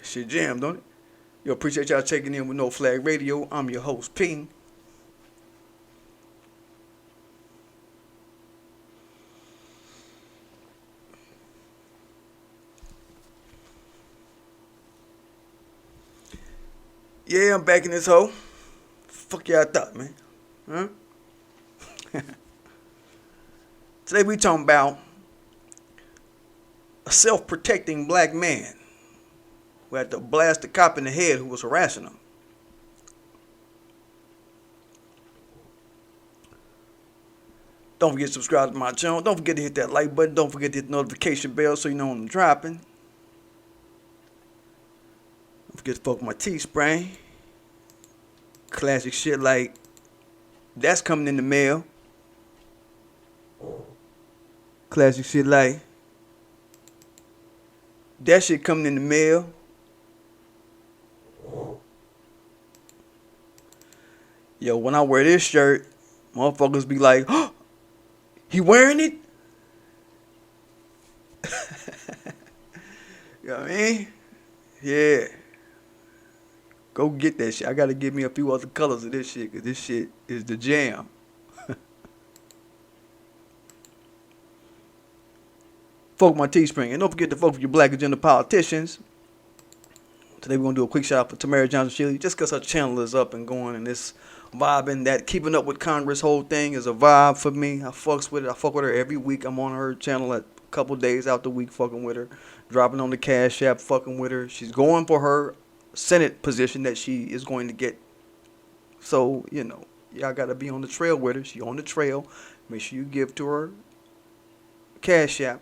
Shit jam, don't it? Yo, appreciate y'all checking in with No Flag Radio. I'm your host, P. Yeah, I'm back in this hole. Fuck y'all thought, man. Huh? Today we talking about a self-protecting black man who had to blast a cop in the head who was harassing him. Don't forget to subscribe to my channel. Don't forget to hit that like button. Don't forget to hit the notification bell so you know when I'm dropping. Don't forget to fuck with my Teespring. Classic shit like that's coming in the mail. Classic shit like that shit coming in the mail. Yo, when I wear this shirt, motherfuckers be like, oh, he wearing it? You know what I mean? Yeah. Go get that shit. I gotta give me a few other colors of this shit, because this shit is the jam. Fuck my Teespring. And don't forget to vote for your black agenda politicians. Today we're going to do a quick shout out for Tamara Johnson-Shirley. Just because her channel is up and going and this vibing, that keeping up with Congress whole thing is a vibe for me. I fucks with it. I fuck with her every week. I'm on her channel a couple days out the week fucking with her. Dropping on the Cash App fucking with her. She's going for her Senate position that she is going to get. So, you know, y'all got to be on the trail with her. She on the trail. Make sure you give to her Cash App.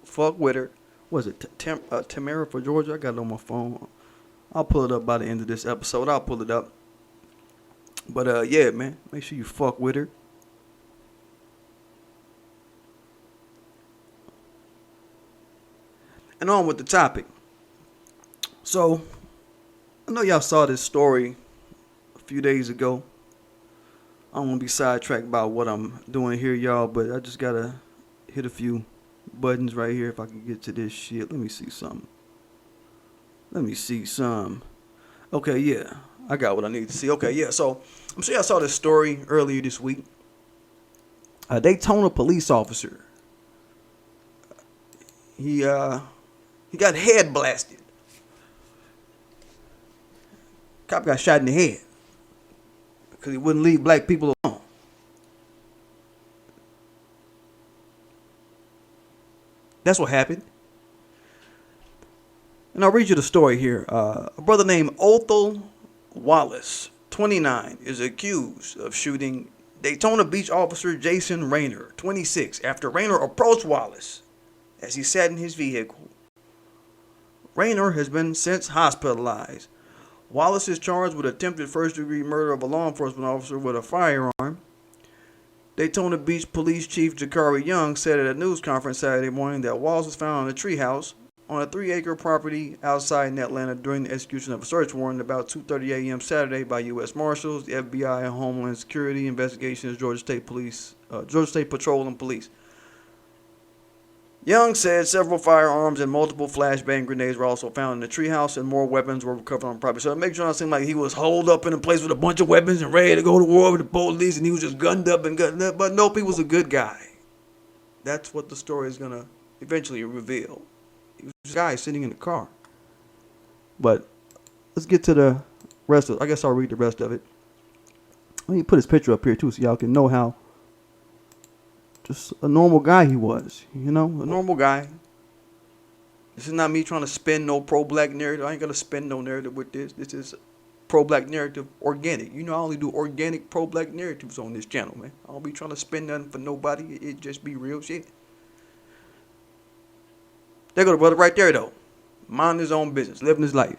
Fuck with her. Was it Tamara for Georgia? I got it on my phone. I'll pull it up by the end of this episode. I'll pull it up. But yeah, man, make sure you fuck with her. And on with the topic. So, I know y'all saw this story a few days ago. I don't want to be sidetracked about what I'm doing here, y'all, but I just gotta hit a few buttons right here if I can get to this shit. Let me see something. Okay, yeah. I got what I need to see. Okay, yeah. So I'm sure y'all saw this story earlier this week. A Daytona police officer. He got head blasted. Cop got shot in the head because he wouldn't leave black people alone. That's what happened. And I'll read you the story here. A brother named Othal Wallace, 29, is accused of shooting Daytona Beach officer Jayson Raynor, 26, after Raynor approached Wallace as he sat in his vehicle. Raynor has been since hospitalized. Wallace is charged with attempted first-degree murder of a law enforcement officer with a firearm. Daytona Beach Police Chief Jakari Young said at a news conference Saturday morning that Wallace was found in a treehouse on a 3-acre property outside in Atlanta during the execution of a search warrant about 2:30 a.m. Saturday by U.S. Marshals, the FBI, and Homeland Security Investigations, Georgia State Patrol, and Police. Young said several firearms and multiple flashbang grenades were also found in the treehouse, and more weapons were recovered on property. So it makes it seem like he was holed up in a place with a bunch of weapons and ready to go to war with the police, and he was just gunned up. But nope, he was a good guy. That's what the story is going to eventually reveal. He was just a guy sitting in the car. But let's get to the rest of it. I guess I'll read the rest of it. Let me put his picture up here, too, so y'all can know how just a normal guy he was, you know, a normal guy. This is not me trying to spin no pro-black narrative. I ain't gonna spin no narrative with this. This is pro-black narrative organic. You know, I only do organic pro-black narratives on this channel, man. I don't be trying to spin nothing for nobody. It just be real shit. There go the brother right there, though. Minding his own business, living his life.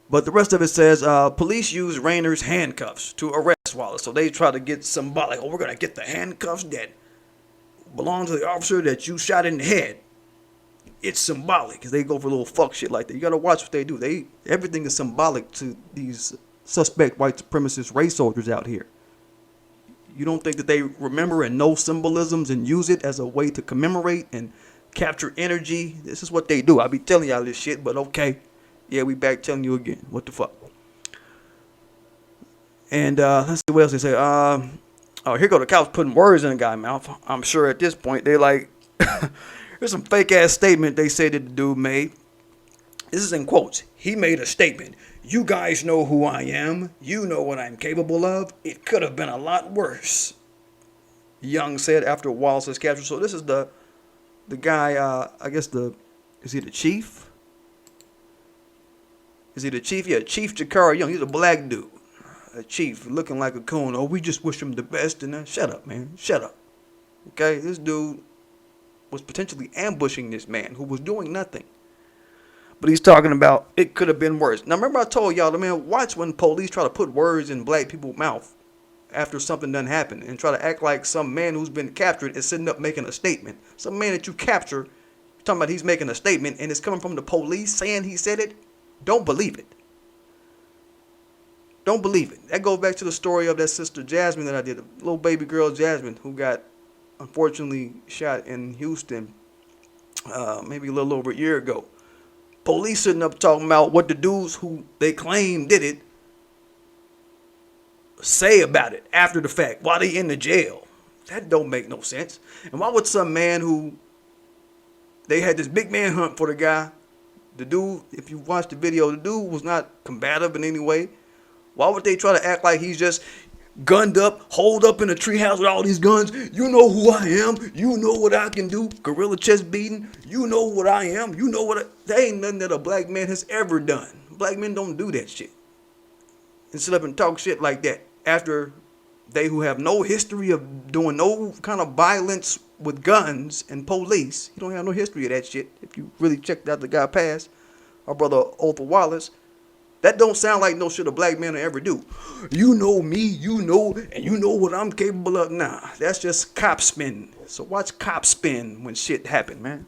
But the rest of it says, police used Raynor's handcuffs to arrest Wallace. So they try to get symbolic. Oh, we're going to get the handcuffs that belong to the officer that you shot in the head. It's symbolic because they go for a little fuck shit like that. You got to watch what they do. Everything is symbolic to these suspect white supremacist race soldiers out here. You don't think that they remember and know symbolisms and use it as a way to commemorate and capture energy. This is what they do. I be telling y'all this shit, but okay. Yeah, we back telling you again. What the fuck? And let's see what else they say. Oh, here go the cops putting words in the guy's mouth. I'm sure at this point they like, there's some fake ass statement they say that the dude made. This is in quotes. He made a statement. You guys know who I am. You know what I'm capable of. It could have been a lot worse, Young said after Wallace's capture. So this is the guy, I guess is he the chief? Is he the chief? Yeah, Chief Jakara Young. He's a black dude. A chief looking like a coon. Oh, we just wish him the best. And shut up, man. Shut up. Okay, this dude was potentially ambushing this man who was doing nothing. But he's talking about it could have been worse. Now, remember I told y'all, man, watch when police try to put words in black people's mouth after something done happened and try to act like some man who's been captured is sitting up making a statement. Some man that you capture, talking about he's making a statement and it's coming from the police saying he said it. Don't believe it. Don't believe it. That goes back to the story of that sister Jasmine that I did. A little baby girl Jasmine who got unfortunately shot in Houston maybe a little over a year ago. Police sitting up talking about what the dudes who they claim did it say about it after the fact while they in the jail. That don't make no sense. And why would some man who they had this big man hunt for the guy, the dude, if you watch the video, the dude was not combative in any way. Why would they try to act like he's just gunned up, holed up in a treehouse with all these guns? You know who I am. You know what I can do. Gorilla chest beating. You know what I am. You know what that ain't nothing that a black man has ever done. Black men don't do that shit. And sit up and talk shit like that after they who have no history of doing no kind of violence with guns and police. You don't have no history of that shit. If you really checked out the guy past, our brother Othal Wallace. That don't sound like no shit a black man will ever do. You know me, you know, and you know what I'm capable of. Nah, that's just cop spin. So watch cop spin when shit happen, man.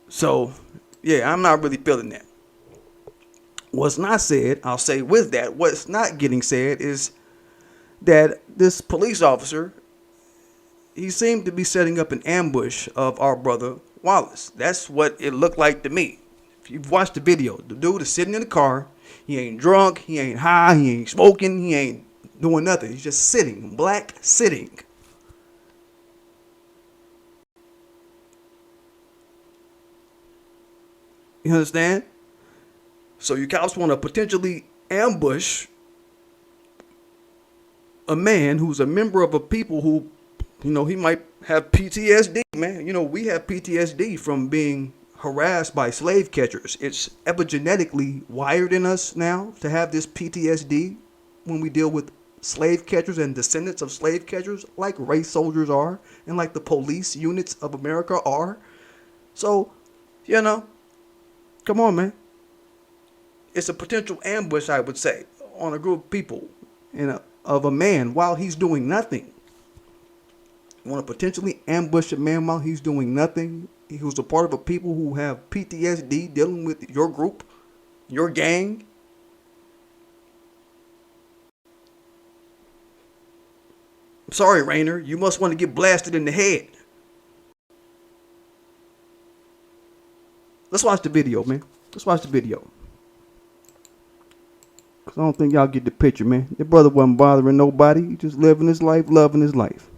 So, yeah, I'm not really feeling that. What's not said, I'll say with that, what's not getting said is that this police officer, he seemed to be setting up an ambush of our brother Wallace. That's what it looked like to me. If you've watched the video, the dude is sitting in the car. He ain't drunk. He ain't high. He ain't smoking. He ain't doing nothing. He's just sitting. Black sitting. You understand? So you cops want to potentially ambush a man who's a member of a people who, you know, he might have PTSD, man. You know, we have PTSD from being harassed by slave catchers. It's epigenetically wired in us now to have this PTSD when we deal with slave catchers and descendants of slave catchers, like race soldiers are and like the police units of America are. So, you know, come on, man. It's a potential ambush, I would say, on a group of people of a man while he's doing nothing. You want to potentially ambush a man while he's doing nothing? He was a part of a people who have PTSD dealing with your group, your gang. I'm sorry, Raynor. You must want to get blasted in the head. Let's watch the video, man. Let's watch the video. Because I don't think y'all get the picture, man. Your brother wasn't bothering nobody. He just living his life, loving his life.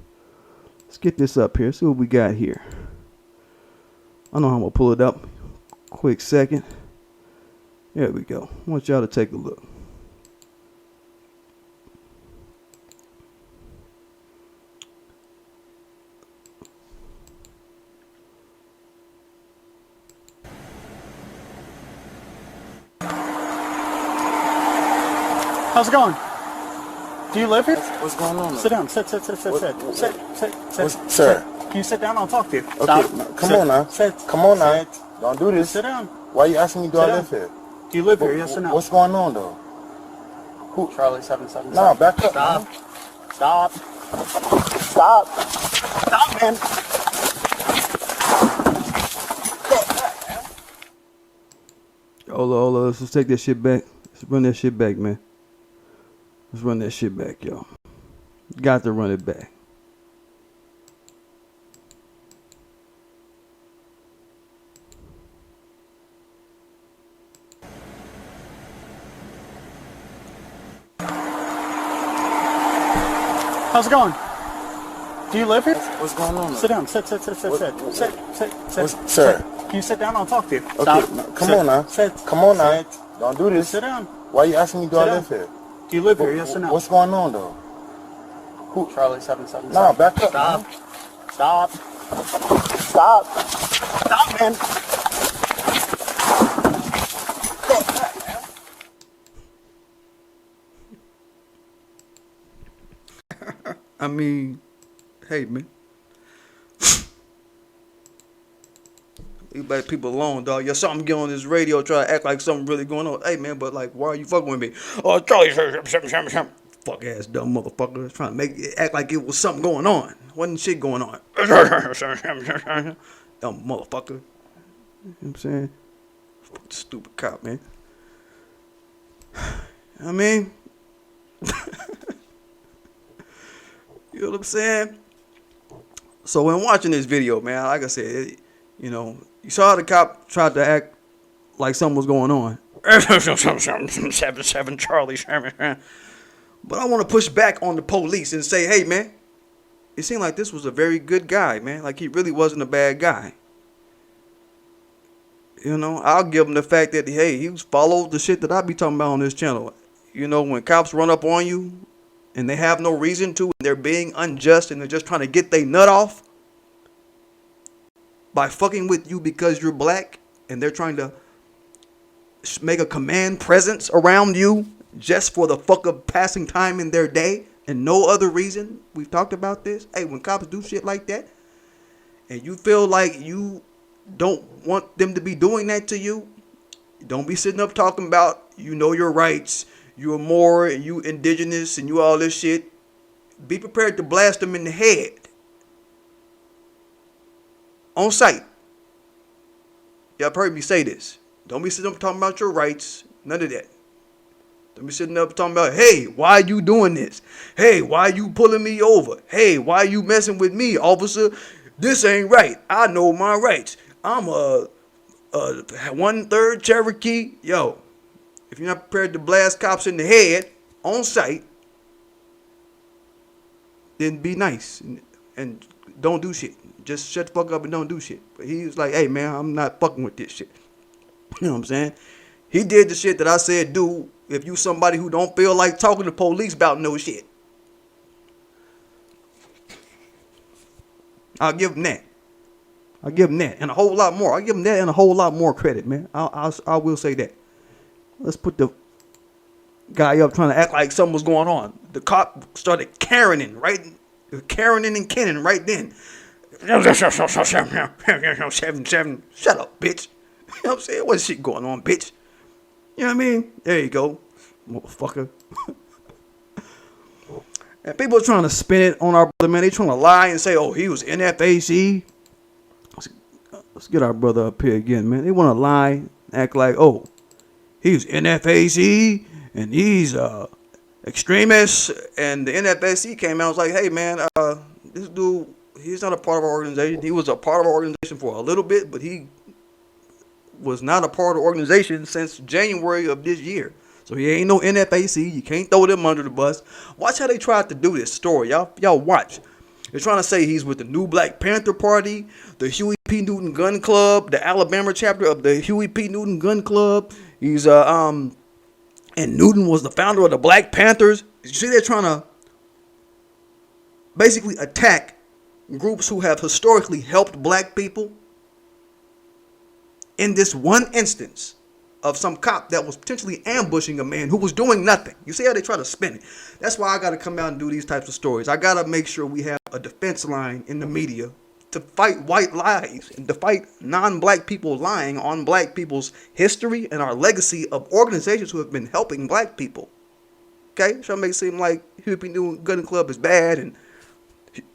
Let's get this up here. See what we got here. I know how I'm going to pull it up. Quick second. There we go. I want y'all to take a look. How's it going? Do you live here? What's going on? Sit down. Sit. Sir. Can you sit down? I'll talk to you. Okay, Stop. come on now. Sit. Come on now. Sit. Don't do this. Sit down. Why are you asking me do I live here? Do you live here? Yes or no? What's going on though? Who? Charlie 777. No, back up. Stop. Man. Stop. Stop. Stop, man. Hold on. Let's just take that shit back. Let's run that shit back, man. Let's run that shit back, y'all. Got to run it back. How's it going? Do you live here? What's going on? Sit down. Sit. Sir. Can you sit down? I'll talk to you. Okay, Stop. come on now. Sit. Come on now. Sit. Don't do this. Sit down. Why are you asking me, do Sit I down. live here? Do you live here? Yes or no? What's going on, though? Charlie 77. Nah, back up. Stop. Man. Stop. Stop. Stop, man. I mean, hey, man. You let people alone, dog. You're something get on this radio, try to act like something really going on. Hey, man, but like, why are you fucking with me? Oh, Charlie, fuck ass dumb motherfucker. Trying to make it act like it was something going on. Wasn't shit going on. Dumb motherfucker. You know what I'm saying? Fuck the stupid cop, man. I mean, you know what I'm saying? So when watching this video, man, like I said, you know, you saw how the cop tried to act like something was going on. 7 Charlie. But I want to push back on the police and say, hey, man, it seemed like this was a very good guy, man. Like he really wasn't a bad guy. You know, I'll give him the fact that, hey, he followed the shit that I be talking about on this channel. You know, when cops run up on you and they have no reason to, and they're being unjust and they're just trying to get their nut off by fucking with you because you're black, and they're trying to make a command presence around you just for the fuck of passing time in their day and no other reason. We've talked about this. Hey, when cops do shit like that and you feel like you don't want them to be doing that to you, don't be sitting up talking about, you know, your rights, you're more, and you indigenous, and you all this shit. Be prepared to blast them in the head. On sight. Y'all have heard me say this. Don't be sitting up talking about your rights. None of that. Don't be sitting up talking about, hey, why you doing this? Hey, why you pulling me over? Hey, why you messing with me, officer? This ain't right. I know my rights. I'm a 1/3 Cherokee. Yo, if you're not prepared to blast cops in the head on sight, then be nice and don't do shit. Just shut the fuck up and don't do shit. But he was like, hey, man, I'm not fucking with this shit. You know what I'm saying? He did the shit that I said do if you somebody who don't feel like talking to police about no shit. I'll give him that. I'll give him that and a whole lot more. I'll give him that and a whole lot more credit, man. I will say that. Let's put the guy up trying to act like something was going on. The cop started Karening, right? Karening and Kenning right then. 7. Shut up, bitch. You know what I'm saying? What shit going on, bitch? You know what I mean? There you go, motherfucker. And people are trying to spin it on our brother, man. They trying to lie and say, oh, he was NFAC. Let's get our brother up here again, man. They want to lie, act like, oh, he's NFAC and he's extremist. And the NFAC came out and was like, hey, man, this dude, he's not a part of our organization. He was a part of our organization for a little bit, but he was not a part of the organization since January of this year. So he ain't no NFAC. You can't throw them under the bus. Watch how they tried to do this story. Y'all watch. They're trying to say he's with the New Black Panther Party, the Huey P. Newton Gun Club, the Alabama chapter of the Huey P. Newton Gun Club. He's and Newton was the founder of the Black Panthers. You see, they're trying to basically attack groups who have historically helped black people. In this one instance of some cop that was potentially ambushing a man who was doing nothing. You see how they try to spin it? That's why I got to come out and do these types of stories. I got to make sure we have a defense line in the media to fight white lies and to fight non-black people lying on black people's history and our legacy of organizations who have been helping black people. Okay? Trying to make it seem like Huey P. Newton Gun Club is bad and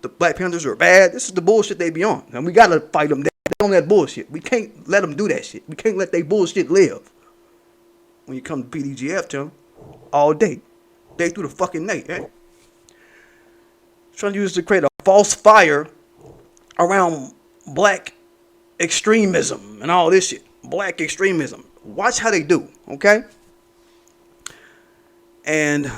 the Black Panthers are bad. This is the bullshit they be on. And we got to fight them. They on that bullshit. We can't let them do that shit. We can't let they bullshit live. When you come to PDGAF, Tim, all day through the fucking night, eh? Trying to use this to create a false fire around black extremism and all this shit. Black extremism. Watch how they do, okay? And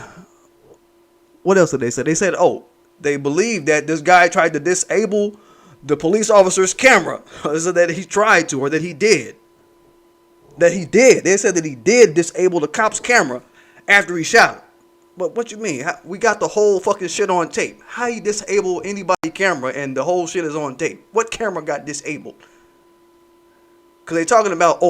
what else did they say? They said, oh, they believe that this guy tried to disable the police officer's camera. So that he tried to, or that he did. That he did. They said that he did disable the cop's camera after he shot him. But what you mean? We got the whole fucking shit on tape. How you disable anybody's camera and the whole shit is on tape? What camera got disabled? Because they talking about,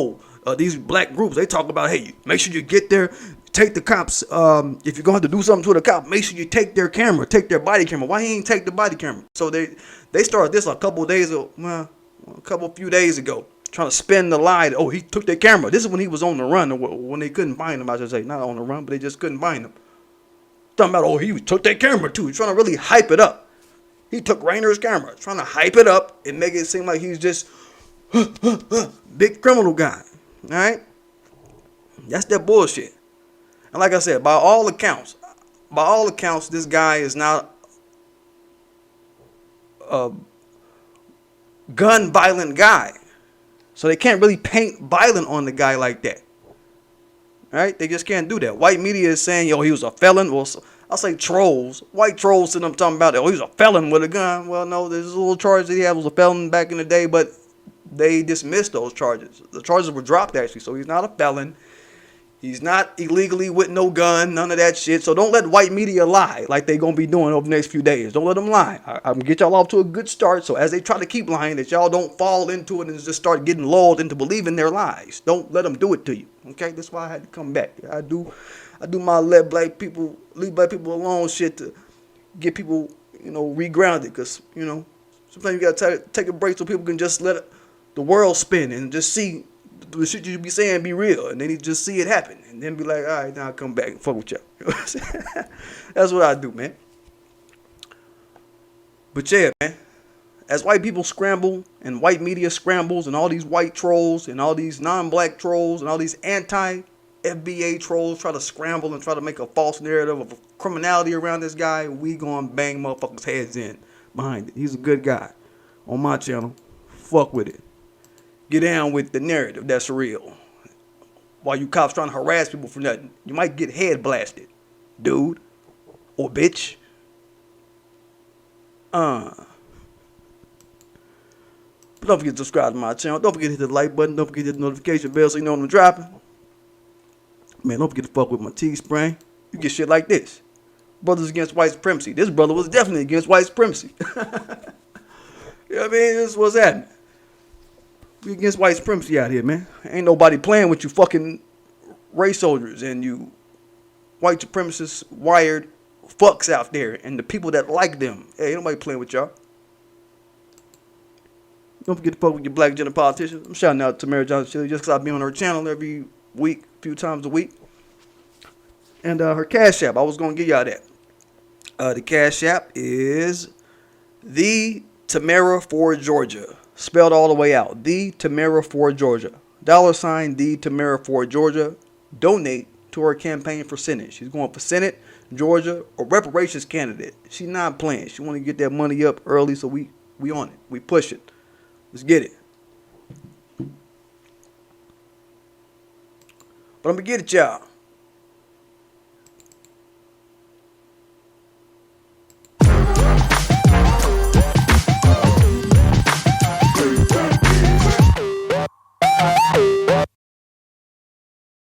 these black groups, they talk about, hey, make sure you get there, take the cops, if you're going to do something to the cop, make sure you take their camera, take their body camera. Why he ain't take the body camera? So they started this a few days ago, trying to spin the lie that, he took their camera. This is when he was on the run, or when they couldn't find him, I should say. Not on the run, but they just couldn't find him. Talking about, he took their camera too. He's trying to really hype it up. He took Raynor's camera, trying to hype it up and make it seem like he's just big criminal guy. All right? That's that bullshit. And like I said, by all accounts, this guy is not a gun violent guy. So they can't really paint violent on the guy like that. All right? They just can't do that. White media is saying, he was a felon. Well, I'll say trolls. White trolls to them talking about, he was a felon with a gun. Well, no, there's a little charge that he had was a felon back in the day, but they dismissed those charges. The charges were dropped, actually, so he's not a felon. He's not illegally with no gun, none of that shit. So don't let white media lie like they going to be doing over the next few days. Don't let them lie. I'm going to get y'all off to a good start. So as they try to keep lying, that y'all don't fall into it and just start getting lulled into believing their lies. Don't let them do it to you. Okay? That's why I had to come back. I do my leave black people alone shit to get people, regrounded. Because, sometimes you got to take a break so people can just let the world spin and just see the shit you be saying be real, and then you just see it happen, and then be like, all right, now I come back and fuck with y'all. That's what I do, man. But yeah, man, as white people scramble and white media scrambles and all these white trolls and all these non-black trolls and all these anti-FBA trolls try to scramble and try to make a false narrative of criminality around this guy, we gonna bang motherfuckers' heads in behind it. He's a good guy. On my channel, fuck with it. Get down with the narrative that's real. While you cops trying to harass people for nothing, you might get head blasted, dude or bitch. But don't forget to subscribe to my channel. Don't forget to hit the like button. Don't forget to hit the notification bell so you know when I'm dropping. Man, don't forget to fuck with my Teespring. You get shit like this. Brothers Against White Supremacy. This brother was definitely against white supremacy. You know what I mean? This is what's happening. We against white supremacy out here, man. Ain't nobody playing with you fucking race soldiers and you white supremacists wired fucks out there and the people that like them. Hey, ain't nobody playing with y'all. Don't forget to fuck with your black agenda politicians. I'm shouting out to Mary Johnson Chili just because I be on her channel every week, a few times a week. And her Cash App, I was going to give y'all that. The Cash App is the Tamara for Georgia. Spelled all the way out. The Tamara for Georgia. $, the Tamara for Georgia. Donate to her campaign for Senate. She's going for Senate, Georgia, a reparations candidate. She's not playing. She want to get that money up early, so we on it. We push it. Let's get it. But I'm going to get it, y'all.